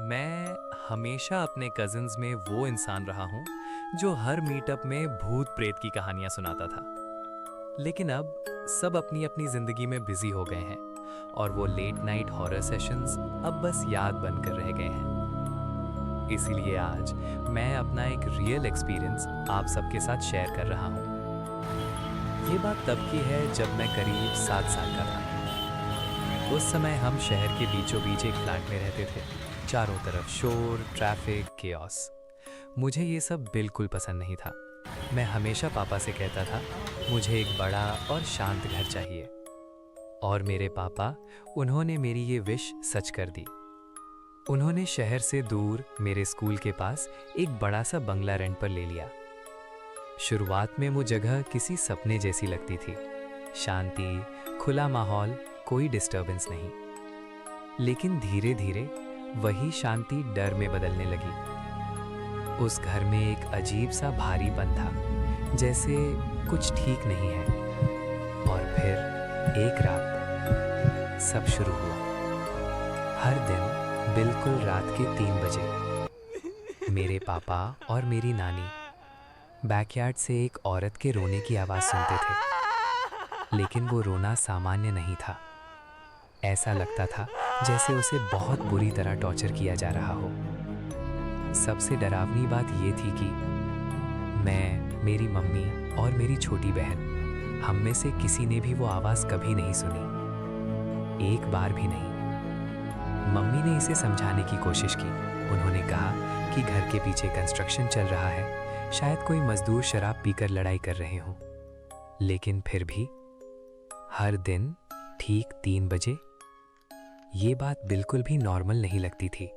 मैं हमेशा अपने कजिन्स में वो इंसान रहा हूँ जो हर मीटअप में भूत प्रेत की कहानियाँ सुनाता था। लेकिन अब सब अपनी अपनी जिंदगी में बिजी हो गए हैं और वो लेट नाइट हॉरर सेशंस अब बस याद बनकर रह गए हैं। इसीलिए आज मैं अपना एक रियल एक्सपीरियंस आप सबके साथ शेयर कर रहा हूँ। ये बात तब की है जब मैं करीब 7 साल का था। उस समय हम शहर के बीचों बीच एक फ्लैट में रहते थे। चारों तरफ शोर, ट्रैफिक, केओस। मुझे ये सब बिल्कुल पसंद नहीं था। मैं हमेशा पापा से कहता था मुझे एक बड़ा और शांत घर चाहिए। और मेरे पापा, उन्होंने मेरी ये विश सच कर दी। उन्होंने शहर से दूर मेरे स्कूल के पास एक बड़ा सा बंगला रेंट पर ले लिया। शुरुआत में वो जगह किसी सपने जैसी लगती थी। शांति, खुला माहौल, कोई डिस्टर्बेंस नहीं। लेकिन धीरे धीरे वही शांति डर में बदलने लगी। उस घर में एक अजीब सा भारीपन था, जैसे कुछ ठीक नहीं है। और फिर एक रात सब शुरू हुआ। हर दिन बिल्कुल रात के 3 बजे मेरे पापा और मेरी नानी बैकयार्ड से एक औरत के रोने की आवाज़ सुनते थे। लेकिन वो रोना सामान्य नहीं था। ऐसा लगता था जैसे उसे बहुत बुरी तरह टॉर्चर किया जा रहा हो। सबसे डरावनी बात ये थी कि मैं, मेरी मम्मी और मेरी छोटी बहन, हम में से किसी ने भी वो आवाज़ कभी नहीं सुनी, एक बार भी नहीं। मम्मी ने इसे समझाने की कोशिश की। उन्होंने कहा कि घर के पीछे कंस्ट्रक्शन चल रहा है, शायद कोई मजदूर शराब पीकर लड़ाई कर रहे हों। लेकिन फिर भी हर दिन ठीक 3 बजे ये बात बिल्कुल भी नॉर्मल नहीं लगती थी।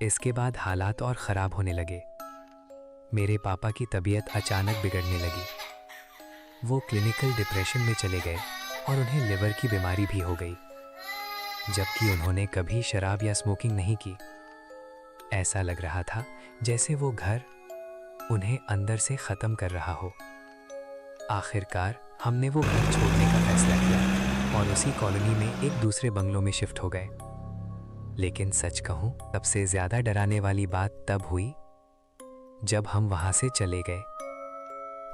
इसके बाद हालात और ख़राब होने लगे। मेरे पापा की तबीयत अचानक बिगड़ने लगी। वो क्लिनिकल डिप्रेशन में चले गए और उन्हें लिवर की बीमारी भी हो गई, जबकि उन्होंने कभी शराब या स्मोकिंग नहीं की। ऐसा लग रहा था जैसे वो घर उन्हें अंदर से ख़त्म कर रहा हो। आखिरकार हमने वो घर छोड़ने का फैसला किया और उसी कॉलोनी में एक दूसरे बंगलों में शिफ्ट हो गए। लेकिन सच कहूं, सबसे ज़्यादा डराने वाली बात तब हुई जब हम वहां से चले गए।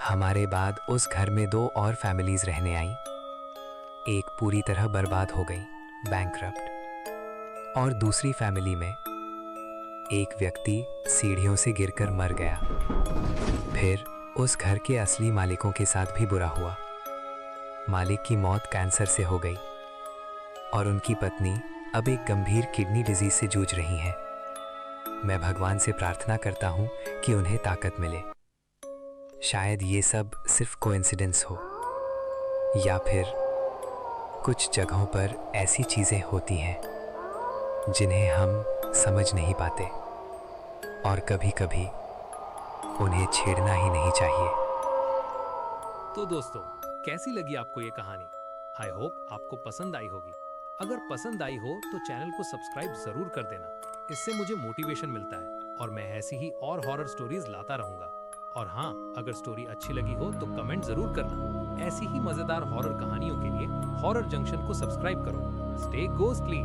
हमारे बाद उस घर में 2 और फैमिलीज रहने आईं। एक पूरी तरह बर्बाद हो गई, बैंकरप्ट, और दूसरी फैमिली में एक व्यक्ति सीढ़ियों से गिरकर मर गया। फिर उस घर के असली मालिकों के साथ भी बुरा हुआ। मालिक की मौत कैंसर से हो गई और उनकी पत्नी अब एक गंभीर किडनी डिजीज से जूझ रही हैं। मैं भगवान से प्रार्थना करता हूं कि उन्हें ताकत मिले। शायद ये सब सिर्फ कोइंसिडेंस हो, या फिर कुछ जगहों पर ऐसी चीज़ें होती हैं जिन्हें हम समझ नहीं पाते और कभी-कभी उन्हें छेड़ना ही नहीं चाहिए। तो दोस्तों, कैसी लगी आपको ये कहानी? आई होप आपको पसंद आई होगी। अगर पसंद आई हो तो चैनल को सब्सक्राइब जरूर कर देना। इससे मुझे मोटिवेशन मिलता है और मैं ऐसी ही और हॉरर स्टोरीज लाता रहूंगा। और हाँ, अगर स्टोरी अच्छी लगी हो तो कमेंट जरूर करना। ऐसी ही मजेदार हॉरर कहानियों के लिए हॉरर जंक्शन को सब्सक्राइब करो। Stay ghostly.